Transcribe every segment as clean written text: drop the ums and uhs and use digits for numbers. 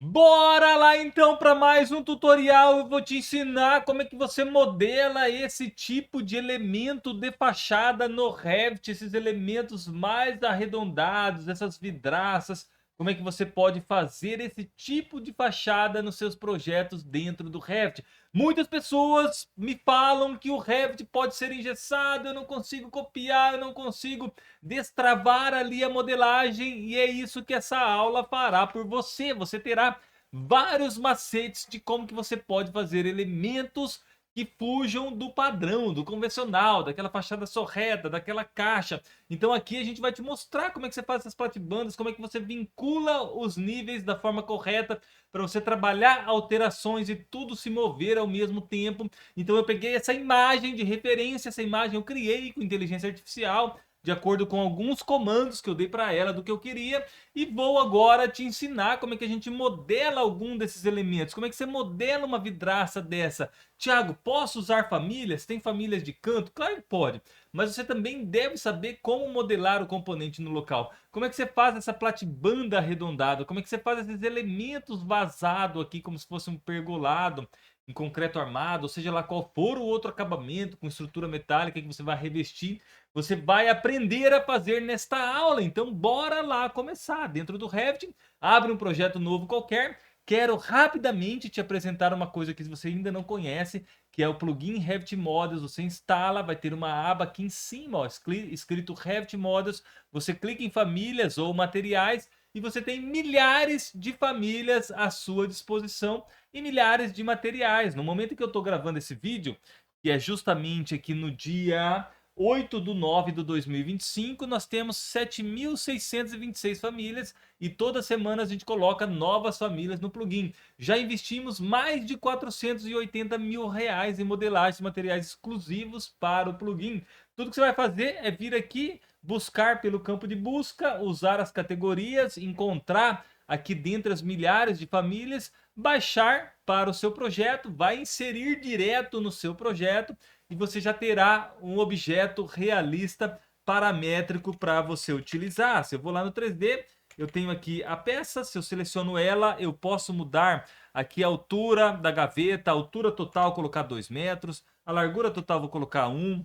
Bora lá então para mais um tutorial. Eu vou te ensinar como é que você modela esse tipo de elemento de fachada no Revit, esses elementos mais arredondados, essas vidraças. Como é que você pode fazer esse tipo de fachada nos seus projetos dentro do Revit? Muitas pessoas me falam que o Revit pode ser engessado, eu não consigo copiar, eu não consigo destravar ali a modelagem, e é isso que essa aula fará por você. Você terá vários macetes de como que você pode fazer elementos que fujam do padrão, do convencional, daquela fachada só reta, daquela caixa. Então aqui a gente vai te mostrar como é que você faz essas platibandas, como é que você vincula os níveis da forma correta para você trabalhar alterações e tudo se mover ao mesmo tempo. Então eu peguei essa imagem de referência, essa imagem eu criei com inteligência artificial, de acordo com alguns comandos que eu dei para ela do que eu queria, e vou agora te ensinar como é que a gente modela algum desses elementos. Como é que você modela uma vidraça dessa? Tiago, posso usar famílias? Tem famílias de canto? Claro que pode, mas você também deve saber como modelar o componente no local. Como é que você faz essa platibanda arredondada? Como é que você faz esses elementos vazados aqui, como se fosse um pergolado em concreto armado, ou seja lá qual for o outro acabamento com estrutura metálica que você vai revestir, você vai aprender a fazer nesta aula. Então bora lá começar. Dentro do Revit, abre um projeto novo qualquer. Quero rapidamente te apresentar uma coisa que você ainda não conhece, que é o plugin Revit Models. Você instala, vai ter uma aba aqui em cima, ó, escrito Revit Models. Você clica em famílias ou materiais e você tem milhares de famílias à sua disposição e milhares de materiais. No momento que eu estou gravando esse vídeo, que é justamente aqui no dia 8/9/2025, nós temos 7.626 famílias e toda semana a gente coloca novas famílias no plugin. Já investimos mais de 480 mil reais em modelagem de materiais exclusivos para o plugin. Tudo que você vai fazer é vir aqui, buscar pelo campo de busca, usar as categorias, encontrar aqui dentro as milhares de famílias, baixar para o seu projeto, vai inserir direto no seu projeto e você já terá um objeto realista paramétrico para você utilizar. Se eu vou lá no 3D, eu tenho aqui a peça, se eu seleciono ela, eu posso mudar aqui a altura da gaveta, a altura total colocar 2 metros, a largura total vou colocar 1,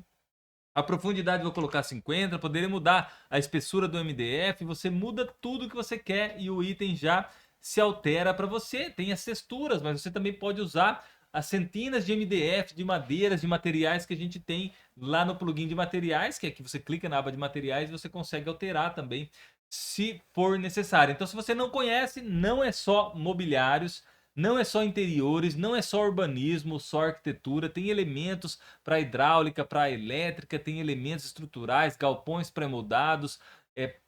a profundidade vou colocar 50, poderia mudar a espessura do MDF, você muda tudo que você quer e o item já se altera para você. Tem as texturas, mas você também pode usar as centenas de MDF, de madeiras, de materiais que a gente tem lá no plugin de materiais, que é que você clica na aba de materiais e você consegue alterar também se for necessário. Então, se você não conhece, não é só mobiliários, não é só interiores, não é só urbanismo, só arquitetura, tem elementos para hidráulica, para elétrica, tem elementos estruturais, galpões pré-moldados,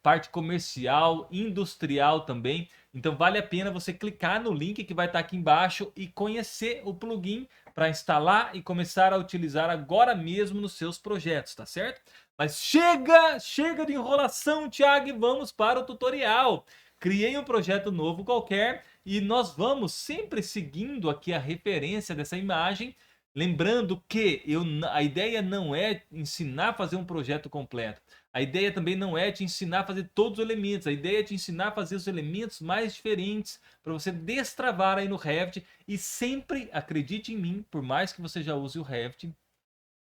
parte comercial, industrial também. Então vale a pena você clicar no link que vai estar aqui embaixo e conhecer o plugin para instalar e começar a utilizar agora mesmo nos seus projetos, tá certo? Mas chega de enrolação, Thiago, e vamos para o tutorial. Criei um projeto novo qualquer e nós vamos sempre seguindo aqui a referência dessa imagem. Lembrando que a ideia não é ensinar a fazer um projeto completo. A ideia também não é te ensinar a fazer todos os elementos. A ideia é te ensinar a fazer os elementos mais diferentes para você destravar aí no Revit. E sempre, acredite em mim, por mais que você já use o Revit,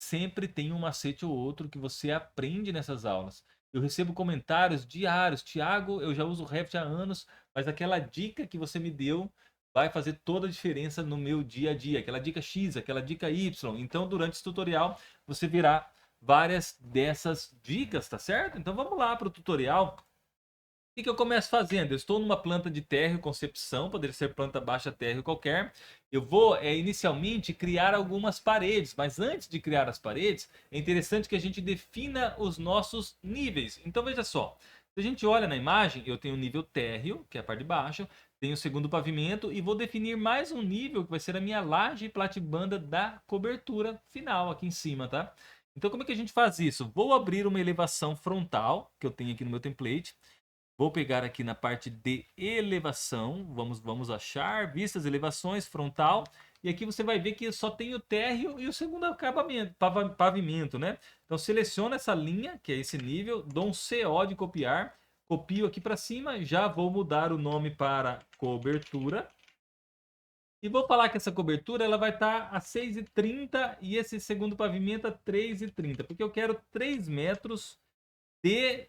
sempre tem um macete ou outro que você aprende nessas aulas. Eu recebo comentários diários: Tiago, eu já uso o Revit há anos, mas aquela dica que você me deu vai fazer toda a diferença no meu dia a dia. Aquela dica X, aquela dica Y. Então, durante esse tutorial, você verá várias dessas dicas, tá certo? Então, vamos lá para o tutorial. O que eu começo fazendo? Eu estou numa planta de térreo concepção, poderia ser planta baixa térreo qualquer. Eu vou inicialmente criar algumas paredes, mas antes de criar as paredes, é interessante que a gente defina os nossos níveis. Então veja só, se a gente olha na imagem, eu tenho o nível térreo, que é a parte de baixo, tenho o segundo pavimento e vou definir mais um nível, que vai ser a minha laje e platibanda da cobertura final aqui em cima, tá? Então como é que a gente faz isso? Vou abrir uma elevação frontal, que eu tenho aqui no meu template. Vou pegar aqui na parte de elevação, vamos achar, vistas, elevações, frontal, e aqui você vai ver que só tem o térreo e o segundo acabamento, pavimento, né? Então seleciona essa linha, que é esse nível, dou um CO de copiar, copio aqui para cima, já vou mudar o nome para cobertura. E vou falar que essa cobertura ela vai estar a 6,30 e esse segundo pavimento a 3,30, porque eu quero 3 metros de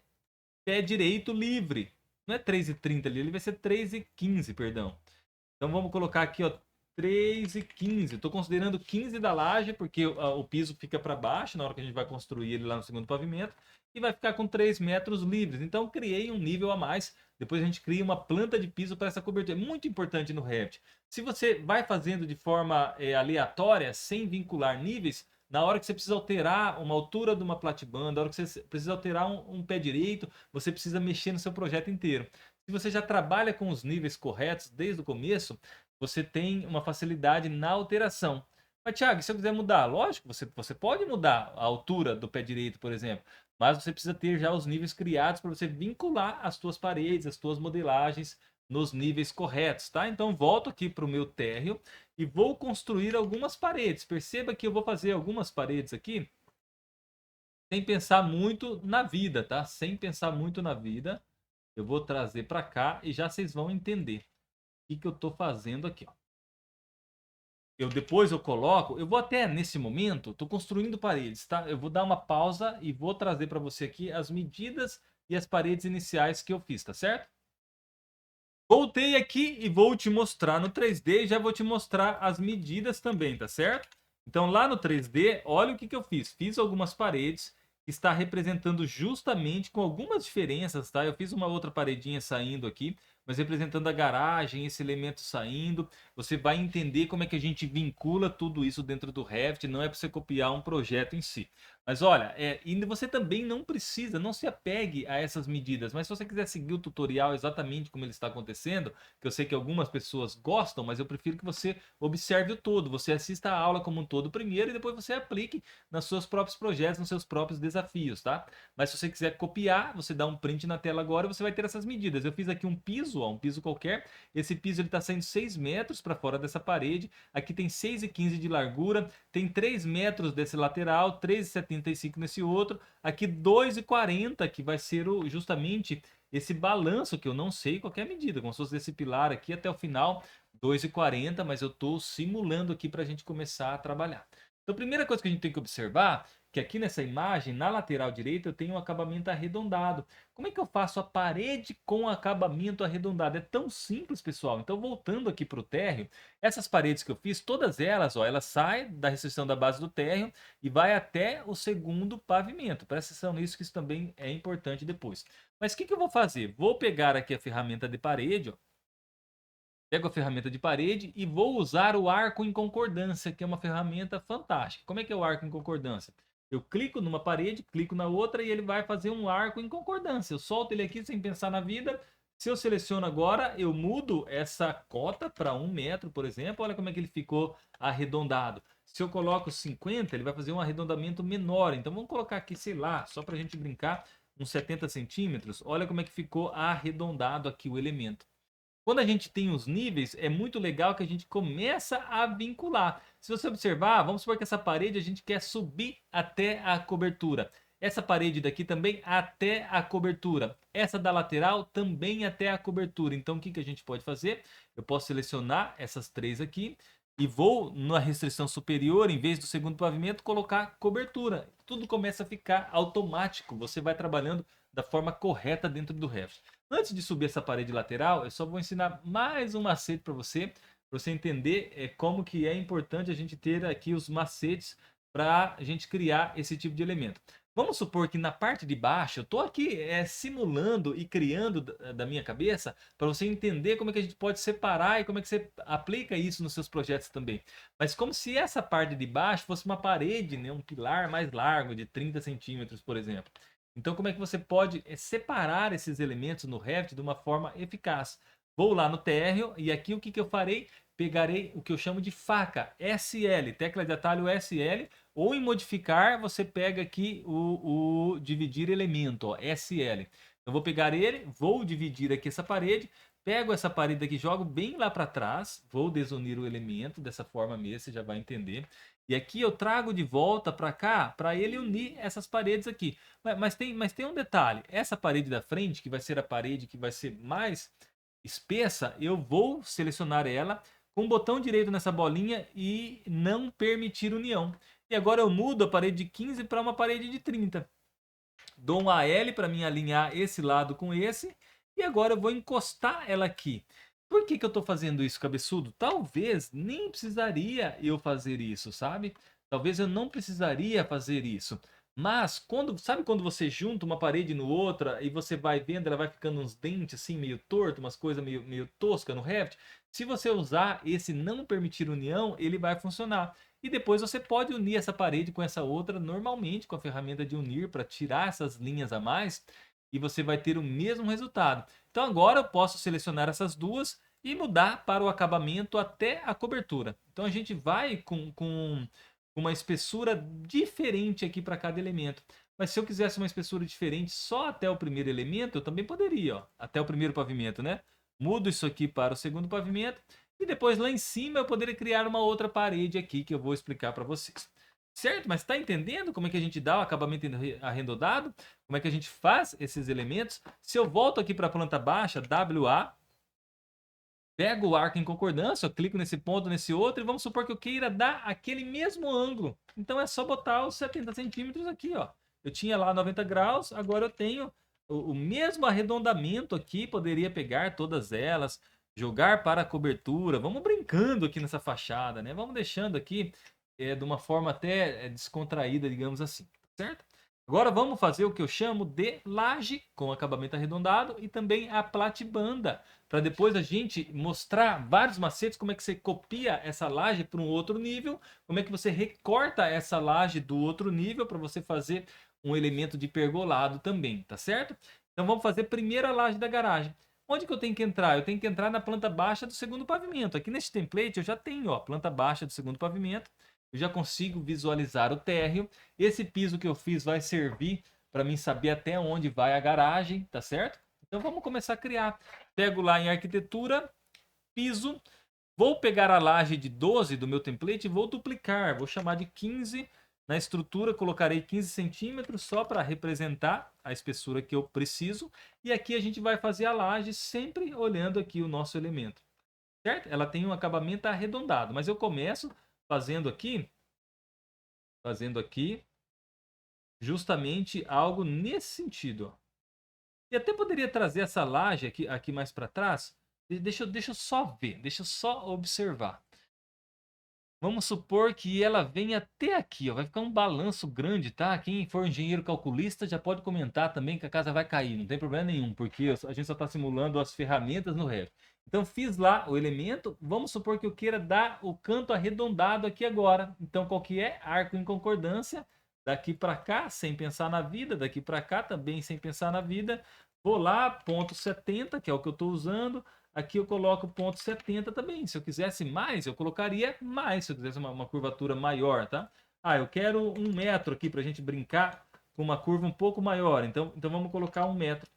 pé direito livre. Não é 3,30 ali, ele vai ser 3,15, perdão. Então vamos colocar aqui, ó, 3,15. Estou considerando 15 da laje, porque o piso fica para baixo na hora que a gente vai construir ele lá no segundo pavimento. E vai ficar com 3 metros livres. Então criei um nível a mais. Depois a gente cria uma planta de piso para essa cobertura. É muito importante no Revit. Se você vai fazendo de forma aleatória, sem vincular níveis, na hora que você precisa alterar uma altura de uma platibanda, na hora que você precisa alterar um pé direito, você precisa mexer no seu projeto inteiro. Se você já trabalha com os níveis corretos desde o começo, você tem uma facilidade na alteração. Mas, Thiago, se eu quiser mudar? Lógico, você pode mudar a altura do pé direito, por exemplo, mas você precisa ter já os níveis criados para você vincular as suas paredes, as suas modelagens nos níveis corretos, tá? Então, volto aqui para o meu térreo e vou construir algumas paredes. Perceba que eu vou fazer algumas paredes aqui sem pensar muito na vida, tá? Sem pensar muito na vida. Eu vou trazer para cá e já vocês vão entender o que eu estou fazendo aqui, ó. Depois eu coloco, eu vou até nesse momento, estou construindo paredes, tá? Eu vou dar uma pausa e vou trazer para você aqui as medidas e as paredes iniciais que eu fiz, tá certo? Voltei aqui e vou te mostrar no 3D e já vou te mostrar as medidas também, tá certo? Então lá no 3D, olha o que eu fiz. Fiz algumas paredes que está representando justamente com algumas diferenças, tá? Eu fiz uma outra paredinha saindo aqui, mas representando a garagem, esse elemento saindo. Você vai entender como é que a gente vincula tudo isso dentro do Revit, não é para você copiar um projeto em si. Mas olha, e você também não precisa, não se apegue a essas medidas, mas se você quiser seguir o tutorial exatamente como ele está acontecendo, que eu sei que algumas pessoas gostam, mas eu prefiro que você observe o todo, você assista a aula como um todo primeiro e depois você aplique nos seus próprios projetos, nos seus próprios desafios, tá? Mas se você quiser copiar, você dá um print na tela agora e você vai ter essas medidas. Eu fiz aqui um piso, ó, um piso qualquer, esse piso ele está saindo 6 metros para fora dessa parede, aqui tem 6,15 de largura, tem 3 metros desse lateral, 3,75 nesse outro, aqui 2,40 que vai ser justamente esse balanço que eu não sei qual é a medida, como se fosse desse pilar aqui até o final, 2,40, mas eu estou simulando aqui para a gente começar a trabalhar. Então a primeira coisa que a gente tem que observar que aqui nessa imagem, na lateral direita, eu tenho um acabamento arredondado. Como é que eu faço a parede com acabamento arredondado? É tão simples, pessoal. Então, voltando aqui para o térreo, essas paredes que eu fiz, todas elas, ó, elas saem da restrição da base do térreo e vai até o segundo pavimento. Presta atenção nisso, que isso também é importante depois. Mas o que eu vou fazer? Vou pegar aqui a ferramenta de parede, ó. Pego a ferramenta de parede e vou usar o arco em concordância, que é uma ferramenta fantástica. Como é que é o arco em concordância? Eu clico numa parede, clico na outra e ele vai fazer um arco em concordância. Eu solto ele aqui sem pensar na vida. Se eu seleciono agora, eu mudo essa cota para 1 metro, por exemplo. Olha como é que ele ficou arredondado. Se eu coloco 50, ele vai fazer um arredondamento menor. Então vamos colocar aqui, sei lá, só para a gente brincar, uns 70 centímetros. Olha como é que ficou arredondado aqui o elemento. Quando a gente tem os níveis, é muito legal que a gente começa a vincular. Se você observar, vamos supor que essa parede a gente quer subir até a cobertura. Essa parede daqui também até a cobertura. Essa da lateral também até a cobertura. Então o que a gente pode fazer? Eu posso selecionar essas três aqui e vou na restrição superior, em vez do segundo pavimento, colocar cobertura. Tudo começa a ficar automático. Você vai trabalhando da forma correta dentro do Revit. Antes de subir essa parede lateral, eu só vou ensinar mais um macete para você entender como que é importante a gente ter aqui os macetes para a gente criar esse tipo de elemento. Vamos supor que na parte de baixo, eu estou aqui simulando e criando da minha cabeça para você entender como é que a gente pode separar e como é que você aplica isso nos seus projetos também. Mas como se essa parte de baixo fosse uma parede, né, um pilar mais largo de 30 centímetros, por exemplo. Então, como é que você pode separar esses elementos no Revit de uma forma eficaz? Vou lá no térreo e aqui o que eu farei? Pegarei o que eu chamo de faca, SL, tecla de atalho SL, ou em modificar você pega aqui o dividir elemento, ó, SL. Eu vou pegar ele, vou dividir aqui essa parede, Pego essa parede aqui, jogo bem lá para trás, vou desunir o elemento dessa forma mesmo, você já vai entender. E aqui eu trago de volta para cá, para ele unir essas paredes aqui. Mas tem um detalhe, essa parede da frente, que vai ser a parede que vai ser mais espessa, eu vou selecionar ela com o botão direito nessa bolinha e não permitir união. E agora eu mudo a parede de 15 para uma parede de 30. Dou um AL para mim alinhar esse lado com esse. E agora eu vou encostar ela aqui. Por que eu estou fazendo isso, cabeçudo? Talvez nem precisaria eu fazer isso, sabe? Talvez eu não precisaria fazer isso. Mas, sabe quando você junta uma parede no outra e você vai vendo, ela vai ficando uns dentes assim, meio torto, umas coisas meio tosca no Revit? Se você usar esse não permitir união, ele vai funcionar. E depois você pode unir essa parede com essa outra normalmente com a ferramenta de unir para tirar essas linhas a mais e você vai ter o mesmo resultado. Então agora eu posso selecionar essas duas e mudar para o acabamento até a cobertura. Então a gente vai com uma espessura diferente aqui para cada elemento. Mas se eu quisesse uma espessura diferente só até o primeiro elemento, eu também poderia, ó, até o primeiro pavimento, né? Mudo isso aqui para o segundo pavimento e depois lá em cima eu poderia criar uma outra parede aqui que eu vou explicar para vocês. Certo? Mas está entendendo como é que a gente dá o acabamento arredondado? Como é que a gente faz esses elementos? Se eu volto aqui para a planta baixa, WA, pego o arco em concordância, eu clico nesse ponto, nesse outro, e vamos supor que eu queira dar aquele mesmo ângulo. Então é só botar os 70 centímetros aqui, ó. Eu tinha lá 90 graus, agora eu tenho o mesmo arredondamento aqui, poderia pegar todas elas, jogar para a cobertura. Vamos brincando aqui nessa fachada, né? Vamos deixando aqui de uma forma até descontraída, digamos assim, certo? Agora vamos fazer o que eu chamo de laje com acabamento arredondado e também a platibanda, para depois a gente mostrar vários macetes, como é que você copia essa laje para um outro nível, como é que você recorta essa laje do outro nível para você fazer um elemento de pergolado também, tá certo? Então vamos fazer primeiro a laje da garagem. Onde que eu tenho que entrar? Eu tenho que entrar na planta baixa do segundo pavimento. Aqui neste template eu já tenho, ó, planta baixa do segundo pavimento. Eu já consigo visualizar o térreo. Esse piso que eu fiz vai servir para mim saber até onde vai a garagem, tá certo? Então vamos começar a criar. Pego lá em arquitetura, piso. Vou pegar a laje de 12 do meu template e vou duplicar. Vou chamar de 15. Na estrutura colocarei 15 centímetros só para representar a espessura que eu preciso. E aqui a gente vai fazer a laje sempre olhando aqui o nosso elemento. Certo? Ela tem um acabamento arredondado, mas eu começo fazendo aqui justamente algo nesse sentido, ó. E até poderia trazer essa laje aqui mais para trás. Deixa eu só ver, deixa eu só observar. Vamos supor que ela venha até aqui, ó. Vai ficar um balanço grande, tá? Quem for engenheiro calculista já pode comentar também que a casa vai cair, não tem problema nenhum, porque a gente só está simulando as ferramentas no Revit. Então fiz lá o elemento, vamos supor que eu queira dar o canto arredondado aqui agora. Então qual que é? Arco em concordância, daqui para cá, sem pensar na vida, daqui para cá também sem pensar na vida. Vou lá, ponto 70, que é o que eu estou usando. Aqui eu coloco ponto 70 também. Se eu quisesse mais, eu colocaria mais. Se eu quisesse uma curvatura maior, tá? Ah, eu quero 1 metro aqui para a gente brincar com uma curva um pouco maior. Então vamos colocar 1 metro.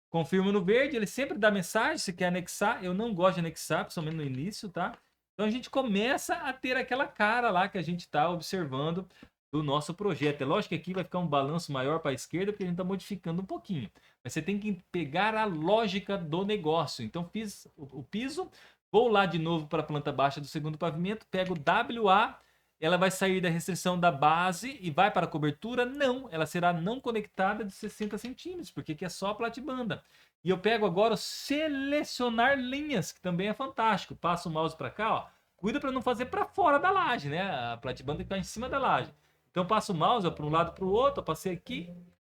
Confirmo no verde, ele sempre dá mensagem se quer anexar. Eu não gosto de anexar, principalmente no início, tá? Então a gente começa a ter aquela cara lá que a gente está observando do nosso projeto. É lógico que aqui vai ficar um balanço maior para a esquerda, porque a gente está modificando um pouquinho. Mas você tem que pegar a lógica do negócio. Então fiz o piso, vou lá de novo para a planta baixa do segundo pavimento, pego WA, ela vai sair da restrição da base e vai para a cobertura? Não, ela será não conectada de 60 centímetros, porque aqui é só a platibanda. E eu pego agora o selecionar linhas, que também é fantástico. Passo o mouse para cá, ó. Cuida para não fazer para fora da laje, né? A platibanda está em cima da laje. Então passo o mouse para um lado para o outro, eu passei aqui,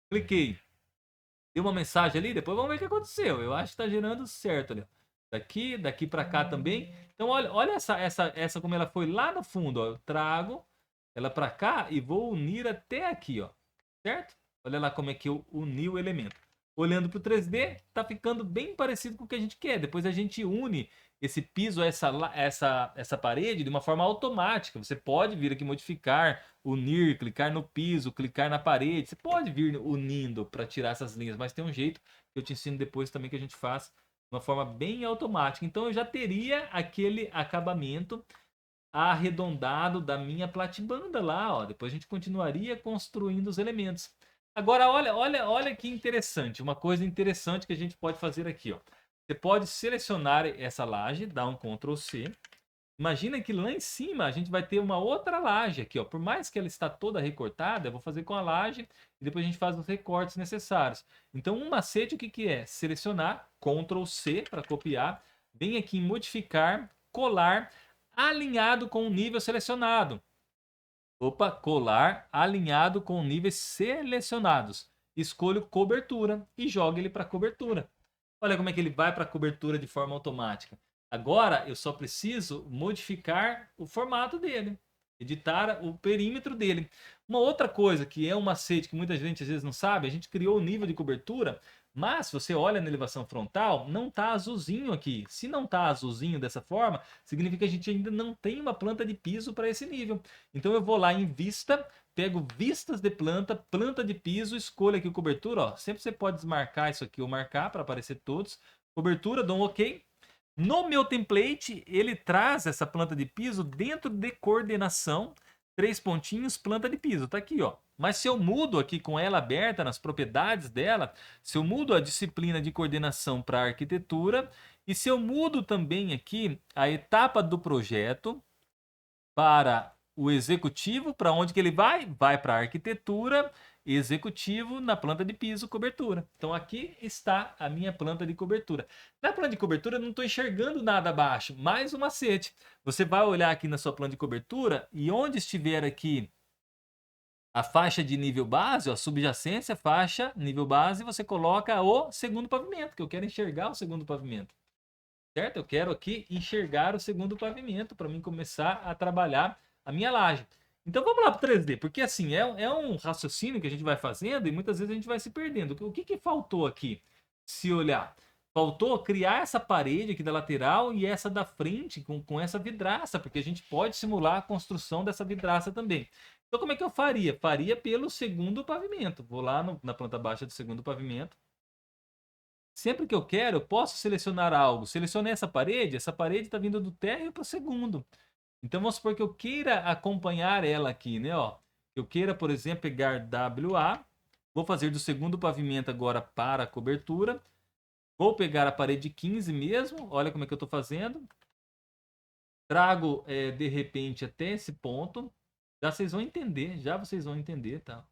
cliquei. Deu uma mensagem ali, depois vamos ver o que aconteceu. Eu acho que está gerando certo ali. Daqui para cá também. Então olha essa como ela foi lá no fundo, ó. Eu trago ela para cá e vou unir até aqui, ó. Certo? Olha lá como é que eu uni o elemento. Olhando para o 3D, tá ficando bem parecido com o que a gente quer. Depois a gente une esse piso, essa parede de uma forma automática. Você pode vir aqui modificar, unir, clicar no piso, clicar na parede. Você pode vir unindo para tirar essas linhas, mas tem um jeito que eu te ensino depois também que a gente faz uma forma bem automática. Então eu já teria aquele acabamento arredondado da minha platibanda lá, ó. Depois a gente continuaria construindo os elementos. Agora, olha que interessante. Uma coisa interessante que a gente pode fazer aqui, ó. Você pode selecionar essa laje, dar um Ctrl C. Imagina que lá em cima a gente vai ter uma outra laje aqui, ó. Por mais que ela está toda recortada, eu vou fazer com a laje e depois a gente faz os recortes necessários. Então, um macete, o que que é? Selecionar, Ctrl C para copiar, vem aqui em modificar, colar, alinhado com o nível selecionado. Opa, colar alinhado com níveis selecionados. Escolho cobertura e jogo ele para cobertura. Olha como é que ele vai para a cobertura de forma automática. Agora eu só preciso modificar o formato dele, editar o perímetro dele. Uma outra coisa que é um macete que muita gente às vezes não sabe, a gente criou o nível de cobertura, mas se você olha na elevação frontal, não está azulzinho aqui. Se não está azulzinho dessa forma, significa que a gente ainda não tem uma planta de piso para esse nível. Então eu vou lá em vista, pego vistas de planta, planta de piso, escolho aqui cobertura, ó. Sempre você pode desmarcar isso aqui ou marcar para aparecer todos. Cobertura, dou um OK. No meu template, ele traz essa planta de piso dentro de coordenação, 3 pontinhos, planta de piso, tá aqui, ó. Mas se eu mudo aqui com ela aberta nas propriedades dela, se eu mudo a disciplina de coordenação para arquitetura e se eu mudo também aqui a etapa do projeto para o executivo, para onde que ele vai? Vai para a arquitetura, executivo na planta de piso, cobertura. Então aqui está a minha planta de cobertura. Na planta de cobertura eu não estou enxergando nada abaixo. Mais um macete. Você vai olhar aqui na sua planta de cobertura e onde estiver aqui a faixa de nível base, ó, subjacência, faixa, nível base, você coloca o segundo pavimento, que eu quero enxergar o segundo pavimento. Certo? Eu quero aqui enxergar o segundo pavimento para mim começar a trabalhar a minha laje. Então vamos lá para o 3D, porque assim, é um raciocínio que a gente vai fazendo e muitas vezes a gente vai se perdendo. O que faltou aqui? Se olhar, faltou criar essa parede aqui da lateral e essa da frente com essa vidraça, porque a gente pode simular a construção dessa vidraça também. Então como é que eu faria? Faria pelo segundo pavimento. Vou lá na planta baixa do segundo pavimento. Sempre que eu quero, eu posso selecionar algo. Selecionei essa parede está vindo do térreo para o segundo. Então vamos supor que eu queira acompanhar ela aqui, né? Ó, eu queira, por exemplo, pegar WA, vou fazer do segundo pavimento agora para a cobertura. Vou pegar a parede 15 mesmo, olha como é que eu estou fazendo. Trago de repente até esse ponto. Já vocês vão entender, tá?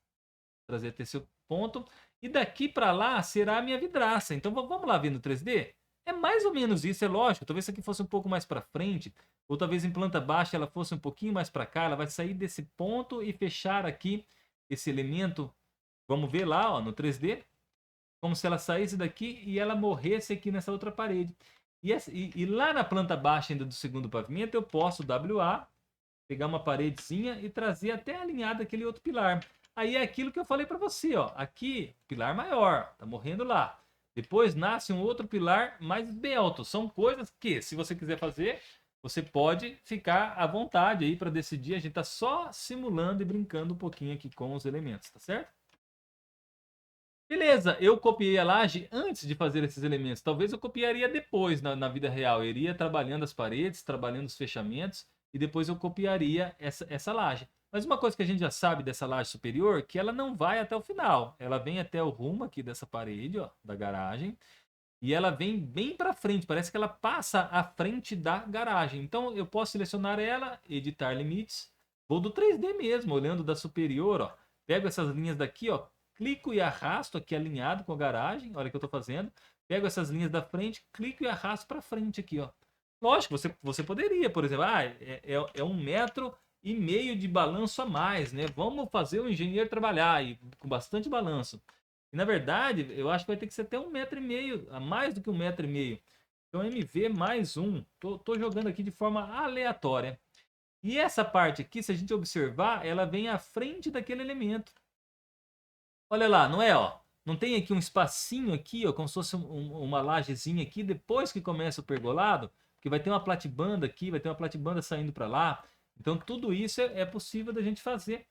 Trazer até esse ponto. E daqui para lá será a minha vidraça. Então vamos lá ver no 3D? É mais ou menos isso, é lógico. Talvez isso aqui fosse um pouco mais para frente. Ou talvez em planta baixa ela fosse um pouquinho mais para cá. Ela vai sair desse ponto e fechar aqui esse elemento. Vamos ver lá, ó, no 3D. Como se ela saísse daqui e ela morresse aqui nessa outra parede. E lá na planta baixa ainda do segundo pavimento eu posso WA, pegar uma paredezinha e trazer até alinhado aquele outro pilar. Aí é aquilo que eu falei para você, ó. Aqui, pilar maior, tá morrendo lá. Depois nasce um outro pilar mais esbelto. São coisas que, se você quiser fazer, você pode ficar à vontade aí para decidir. A gente tá só simulando e brincando um pouquinho aqui com os elementos, tá certo? Beleza, eu copiei a laje antes de fazer esses elementos. Talvez eu copiaria depois na vida real. Eu iria trabalhando as paredes, trabalhando os fechamentos e depois eu copiaria essa laje. Mas uma coisa que a gente já sabe dessa laje superior, que ela não vai até o final. Ela vem até o rumo aqui dessa parede, ó, da garagem. E ela vem bem para frente, parece que ela passa à frente da garagem. Então eu posso selecionar ela, editar limites. Vou do 3D mesmo, olhando da superior, ó. Pego essas linhas daqui, ó. Clico e arrasto aqui alinhado com a garagem. Olha o que eu estou fazendo. Pego essas linhas da frente, clico e arrasto para frente aqui, ó. Lógico, você poderia, por exemplo, é 1,5 m de balanço a mais, né? Vamos fazer o engenheiro trabalhar e com bastante balanço. E na verdade, eu acho que vai ter que ser até 1,5 m, a mais do que 1,5 m. Então MV mais 1. Tô jogando aqui de forma aleatória. E essa parte aqui, se a gente observar, ela vem à frente daquele elemento. Olha lá, não é, ó? Não tem aqui um espacinho aqui, ó, como se fosse uma lajezinha aqui, depois que começa o pergolado, que vai ter uma platibanda aqui, vai ter uma platibanda saindo para lá. Então tudo isso é possível da gente fazer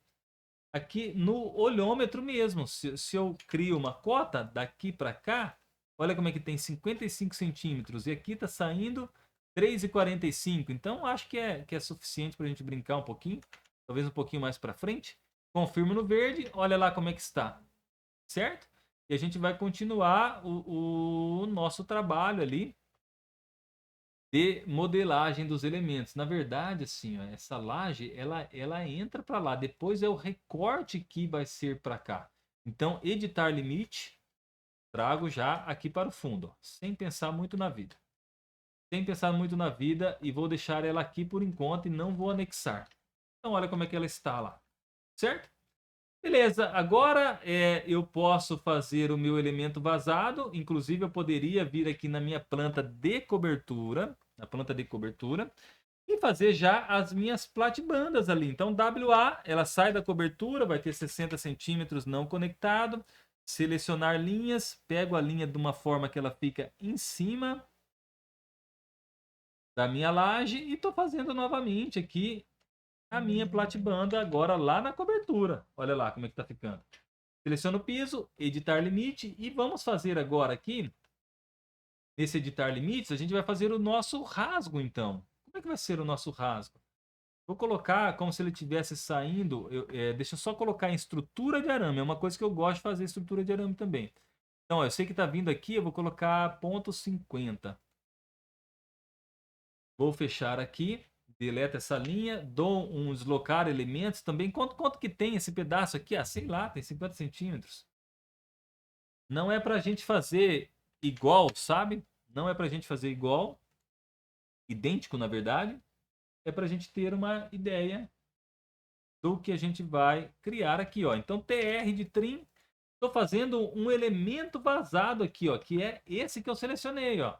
aqui no olhômetro mesmo. Se eu crio uma cota daqui para cá, Olha como é que tem 55 centímetros. E aqui está saindo 3,45. Então, acho que é suficiente para a gente brincar um pouquinho. Talvez um pouquinho mais para frente. Confirmo no verde. Olha lá como é que está. Certo? E a gente vai continuar o nosso trabalho ali de modelagem dos elementos. Na verdade, assim, ó, essa laje, ela entra para lá. Depois é o recorte que vai ser para cá. Então, editar limite. Trago já aqui para o fundo, ó, sem pensar muito na vida. Sem pensar muito na vida e vou deixar ela aqui por enquanto e não vou anexar. Então olha como é que ela está lá, certo? Beleza, agora eu posso fazer o meu elemento vazado, inclusive eu poderia vir aqui na minha planta de cobertura, na planta de cobertura, e fazer já as minhas platibandas ali. Então WA, ela sai da cobertura, vai ter 60 centímetros não conectado, selecionar linhas, pego a linha de uma forma que ela fica em cima da minha laje e estou fazendo novamente aqui a minha platibanda agora lá na cobertura. Olha lá como é que está ficando. Seleciono o piso, editar limite e vamos fazer agora aqui, nesse editar limites, a gente vai fazer o nosso rasgo então. Como é que vai ser o nosso rasgo? Vou colocar como se ele estivesse saindo. Deixa eu só colocar em estrutura de arame. É uma coisa que eu gosto de fazer, estrutura de arame também. Então, ó, eu sei que está vindo aqui, eu vou colocar ponto 50. Vou fechar aqui, deleto essa linha, dou um deslocar elementos também. Quanto que tem esse pedaço aqui? Ah, sei lá, tem 50 centímetros. Não é para a gente fazer igual, sabe? Não é para a gente fazer igual, idêntico na verdade. É para a gente ter uma ideia do que a gente vai criar aqui, ó. Então, TR de trim, estou fazendo um elemento vazado aqui, ó, que é esse que eu selecionei, ó.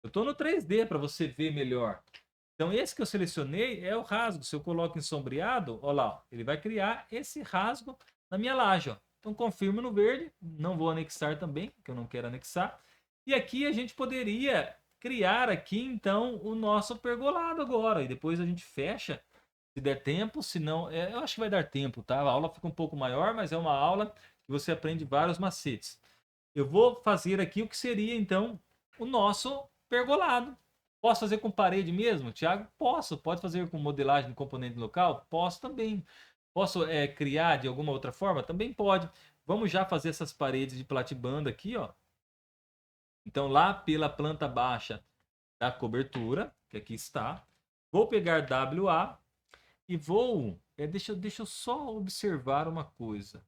Eu estou no 3D para você ver melhor. Então, esse que eu selecionei é o rasgo. Se eu coloco em sombreado, ó lá, ó, ele vai criar esse rasgo na minha laje, ó. Então, confirmo no verde, não vou anexar também, porque eu não quero anexar. E aqui a gente poderia criar aqui, então, o nosso pergolado agora. E depois a gente fecha se der tempo, se não, eu acho que vai dar tempo, tá? A aula fica um pouco maior, mas é uma aula que você aprende vários macetes. Eu vou fazer aqui o que seria, então, o nosso pergolado. Posso fazer com parede mesmo, Thiago? Posso. Pode fazer com modelagem de componente local? Posso também. Posso criar de alguma outra forma? Também pode. Vamos já fazer essas paredes de platibanda aqui, ó. Então, lá pela planta baixa da cobertura, que aqui está, vou pegar WA, e vou. Deixa eu só observar uma coisa.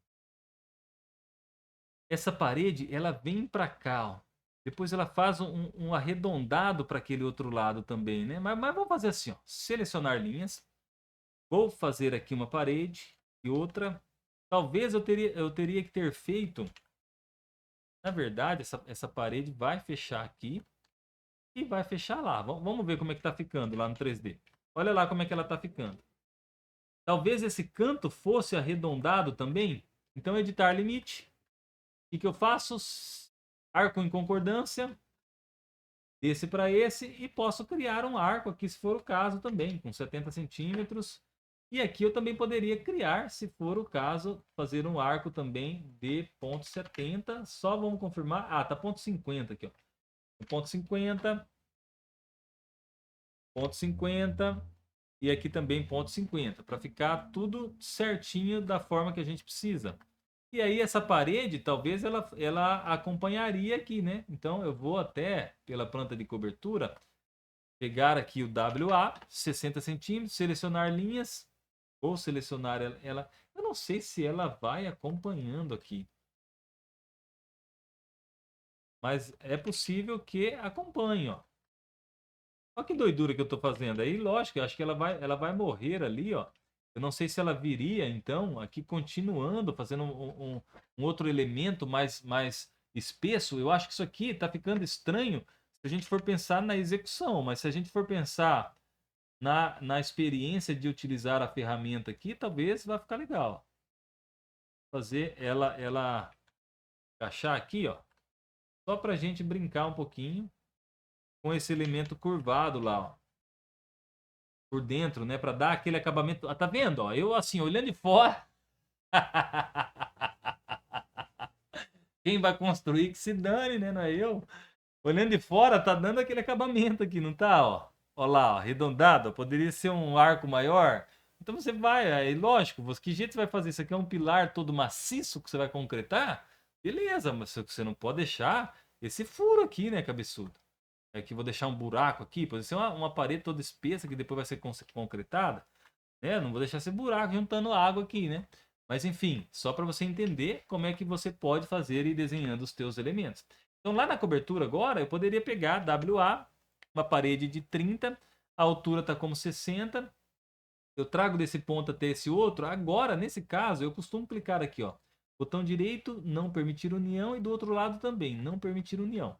Essa parede, ela vem para cá, ó. Depois ela faz um arredondado para aquele outro lado também, né? Mas vamos fazer assim, ó. Selecionar linhas. Vou fazer aqui uma parede e outra. Talvez eu teria que ter feito. Na verdade, essa parede vai fechar aqui e vai fechar lá. Vamos ver como é que está ficando lá no 3D. Olha lá como é que ela está ficando. Talvez esse canto fosse arredondado também. Então, editar limite. O que eu faço? Arco em concordância. Esse para esse. E posso criar um arco aqui, se for o caso também, com 70 centímetros. E aqui eu também poderia criar, se for o caso, fazer um arco também de ponto 70. Só vamos confirmar. Ah, tá ponto 50 aqui, ó. Ponto 50. Ponto 50. E aqui também ponto 50, para ficar tudo certinho da forma que a gente precisa. E aí essa parede, talvez ela acompanharia aqui, né? Então eu vou até, pela planta de cobertura, pegar aqui o WA, 60 centímetros, selecionar linhas, vou selecionar ela. Eu não sei se ela vai acompanhando aqui. Mas é possível que acompanhe, ó. Olha que doidura que eu tô fazendo aí. Lógico, eu acho que ela vai morrer ali, ó. Eu não sei se ela viria, então, aqui continuando, fazendo um outro elemento mais espesso. Eu acho que isso aqui tá ficando estranho se a gente for pensar na execução. Mas se a gente for pensar na experiência de utilizar a ferramenta aqui, talvez vai ficar legal. Fazer ela encaixar aqui, ó. Só pra gente brincar um pouquinho com esse elemento curvado lá, ó. Por dentro, né, para dar aquele acabamento. Ah, tá vendo, ó? Eu assim, olhando de fora. Quem vai construir que se dane, né? Não é eu. Olhando de fora, tá dando aquele acabamento aqui, não tá? Ó, ó lá, ó, arredondado. Poderia ser um arco maior. Então você vai, aí lógico, que jeito você vai fazer? Isso aqui é um pilar todo maciço que você vai concretar? Beleza, mas você não pode deixar esse furo aqui, né, cabeçudo? É que vou deixar um buraco aqui, pode ser uma parede toda espessa que depois vai ser concretada, né? Não vou deixar esse buraco juntando água aqui, né? Mas enfim, só para você entender como é que você pode fazer e desenhando os teus elementos. Então lá na cobertura agora, eu poderia pegar WA, uma parede de 30, a altura está como 60, eu trago desse ponto até esse outro. Agora, nesse caso, eu costumo clicar aqui, ó, botão direito, não permitir união, e do outro lado também, não permitir união.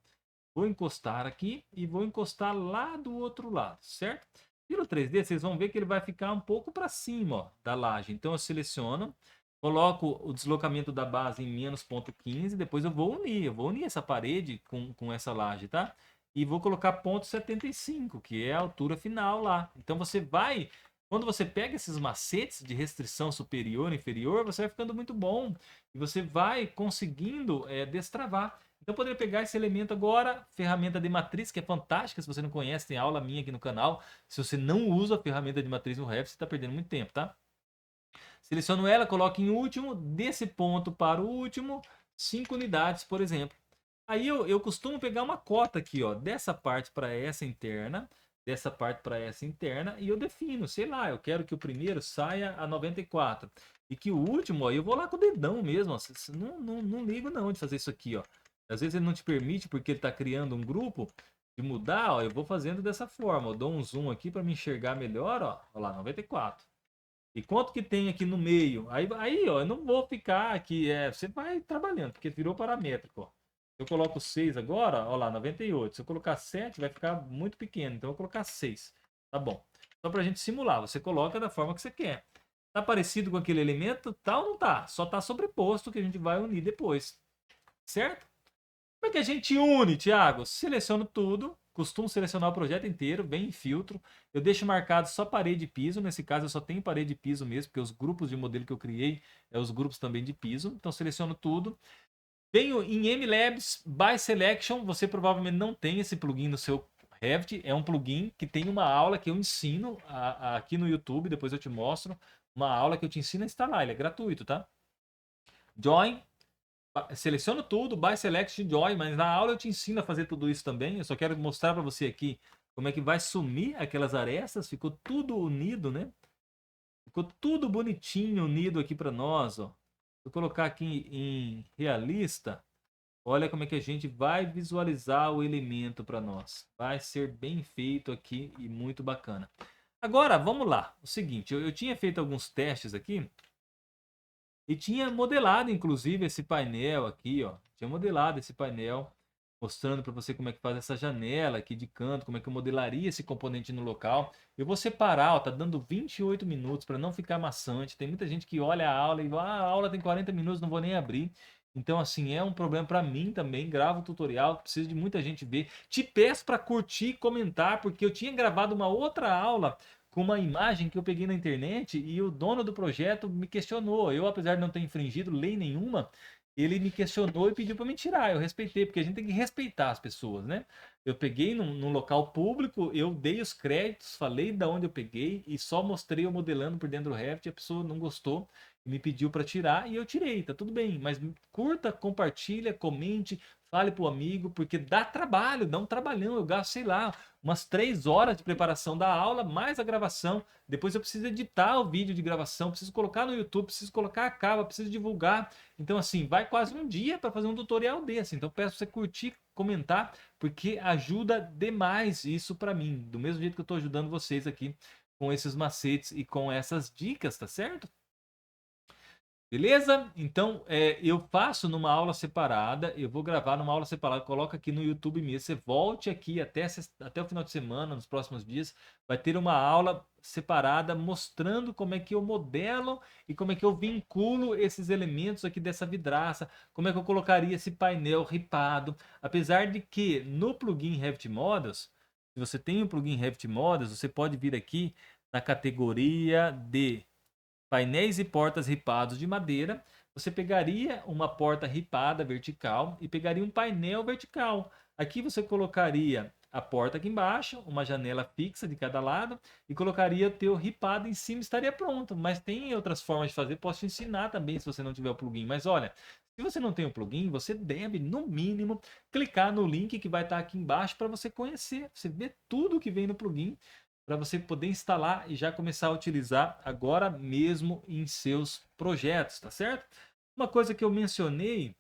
Vou encostar aqui e vou encostar lá do outro lado, certo? Pelo 3D, vocês vão ver que ele vai ficar um pouco para cima, ó, da laje. Então eu seleciono, coloco o deslocamento da base em menos 0,15, depois eu vou unir essa parede com essa laje, tá? E vou colocar 0,75, que é a altura final lá. Então você vai, quando você pega esses macetes de restrição superior e inferior, você vai ficando muito bom. E você vai conseguindo destravar. Então eu poderia pegar esse elemento agora, ferramenta de matriz, que é fantástica. Se você não conhece, tem aula minha aqui no canal. Se você não usa a ferramenta de matriz no Revit, você está perdendo muito tempo, tá? Seleciono ela, coloco em último, desse ponto para o último, 5 unidades, por exemplo. Aí eu costumo pegar uma cota aqui, ó, dessa parte para essa interna, dessa parte para essa interna, e eu defino, sei lá, eu quero que o primeiro saia a 94. E que o último, ó, eu vou lá com o dedão mesmo, ó, não ligo não de fazer isso aqui, ó. Às vezes ele não te permite porque ele está criando um grupo, de mudar, ó, eu vou fazendo dessa forma. Eu dou um zoom aqui para me enxergar melhor, ó, olha lá, 94. E quanto que tem aqui no meio? Aí, ó, eu não vou ficar aqui, você vai trabalhando, porque virou paramétrico, ó. Se eu coloco 6 agora, ó lá, 98. Se eu colocar 7, vai ficar muito pequeno, então eu vou colocar 6. Tá bom. Só pra gente simular, você coloca da forma que você quer. Tá parecido com aquele elemento? Tá ou não tá? Só tá sobreposto que a gente vai unir depois. Certo? Como é que a gente une, Thiago? Seleciono tudo, costumo selecionar o projeto inteiro, bem em filtro. Eu deixo marcado só parede e piso. Nesse caso, eu só tenho parede e piso mesmo, porque os grupos de modelo que eu criei é os grupos também de piso. Então, seleciono tudo. Venho em MLabs by Selection. Você provavelmente não tem esse plugin no seu Revit. É um plugin que tem uma aula que eu ensino aqui no YouTube. Depois eu te mostro. Uma aula que eu te ensino a instalar. Ele é gratuito, tá? Join. Seleciono tudo, by Selection Join, mas na aula eu te ensino a fazer tudo isso também. Eu só quero mostrar para você aqui como é que vai sumir aquelas arestas. Ficou tudo unido, né? Ficou tudo bonitinho unido aqui para nós, ó. Vou colocar aqui em realista. Olha como é que a gente vai visualizar o elemento para nós. Vai ser bem feito aqui e muito bacana. Agora, vamos lá. O seguinte, eu tinha feito alguns testes aqui. E tinha modelado, inclusive, esse painel aqui, ó. Tinha modelado esse painel, mostrando para você como é que faz essa janela aqui de canto, como é que eu modelaria esse componente no local. Eu vou separar, ó, tá dando 28 minutos para não ficar maçante. Tem muita gente que olha a aula e fala, ah, a aula tem 40 minutos, não vou nem abrir. Então, assim, é um problema para mim também. Gravo o tutorial, preciso de muita gente ver. Te peço para curtir e comentar, porque eu tinha gravado uma outra aula com uma imagem que eu peguei na internet e o dono do projeto me questionou. Eu, apesar de não ter infringido lei nenhuma, ele me questionou e pediu para me tirar. Eu respeitei, porque a gente tem que respeitar as pessoas, né? Eu peguei num local público, eu dei os créditos, falei de onde eu peguei e só mostrei eu modelando por dentro do Revit. A pessoa não gostou e me pediu para tirar e eu tirei. Tá tudo bem, mas curta, compartilha, comente, fale pro amigo, porque dá trabalho, dá um trabalhão. Eu gasto, sei lá, umas 3 horas de preparação da aula, mais a gravação. Depois eu preciso editar o vídeo de gravação, preciso colocar no YouTube, preciso colocar a capa, preciso divulgar. Então, assim, vai quase um dia para fazer um tutorial desse. Então, peço para você curtir, comentar, porque ajuda demais isso para mim. Do mesmo jeito que eu estou ajudando vocês aqui com esses macetes e com essas dicas, tá certo? Beleza? Então, eu faço numa aula separada, eu vou gravar numa aula separada, coloca aqui no YouTube mesmo, você volte aqui até o final de semana, nos próximos dias, vai ter uma aula separada mostrando como é que eu modelo e como é que eu vinculo esses elementos aqui dessa vidraça, como é que eu colocaria esse painel ripado, apesar de que no plugin Revit Models, se você tem um plugin Revit Models, você pode vir aqui na categoria de painéis e portas ripados de madeira. você pegaria uma porta ripada vertical e pegaria um painel vertical. Aqui você colocaria a porta aqui embaixo, uma janela fixa de cada lado e colocaria o teu ripado em cima, estaria pronto. Mas tem outras formas de fazer, posso te ensinar também se você não tiver o plugin. Mas olha, se você não tem o plugin, você deve, no mínimo, clicar no link que vai estar aqui embaixo para você conhecer, você ver tudo que vem no plugin, para você poder instalar e já começar a utilizar agora mesmo em seus projetos, tá certo? Uma coisa que eu mencionei,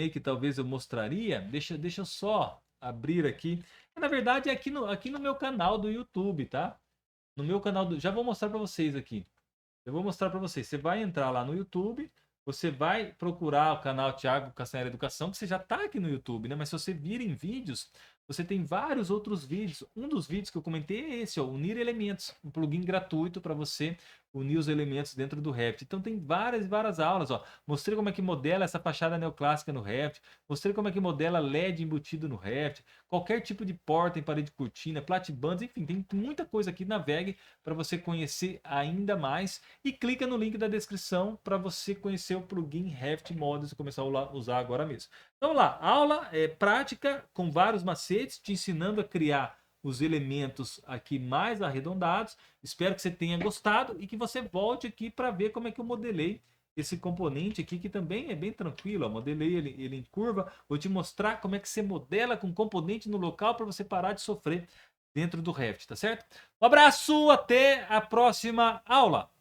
que talvez eu mostraria, deixa eu só abrir aqui. Na verdade é aqui no meu canal do YouTube, tá? No meu canal já vou mostrar para vocês aqui. Eu vou mostrar para vocês. Você vai entrar lá no YouTube, você vai procurar o canal Thiago Castanheira Educação, que você já está aqui no YouTube, né? Mas se você vir em vídeos, você tem vários outros vídeos. Um dos vídeos que eu comentei é esse, ó, Unir Elementos, um plugin gratuito para você unir os elementos dentro do Revit. Então tem várias e várias aulas, ó. Mostrei como é que modela essa fachada neoclássica no Revit, mostrei como é que modela LED embutido no Revit, qualquer tipo de porta em parede cortina, platibandos, enfim, tem muita coisa aqui. Navegue para você conhecer ainda mais e clica no link da descrição para você conhecer o plugin Revit Models e começar a usar agora mesmo. Então lá, aula prática com vários macetes, te ensinando a criar os elementos aqui mais arredondados. Espero que você tenha gostado e que você volte aqui para ver como é que eu modelei esse componente aqui, que também é bem tranquilo. Ó, modelei ele em curva. Vou te mostrar como é que você modela com componente no local para você parar de sofrer dentro do Revit, tá certo? Um abraço, até a próxima aula!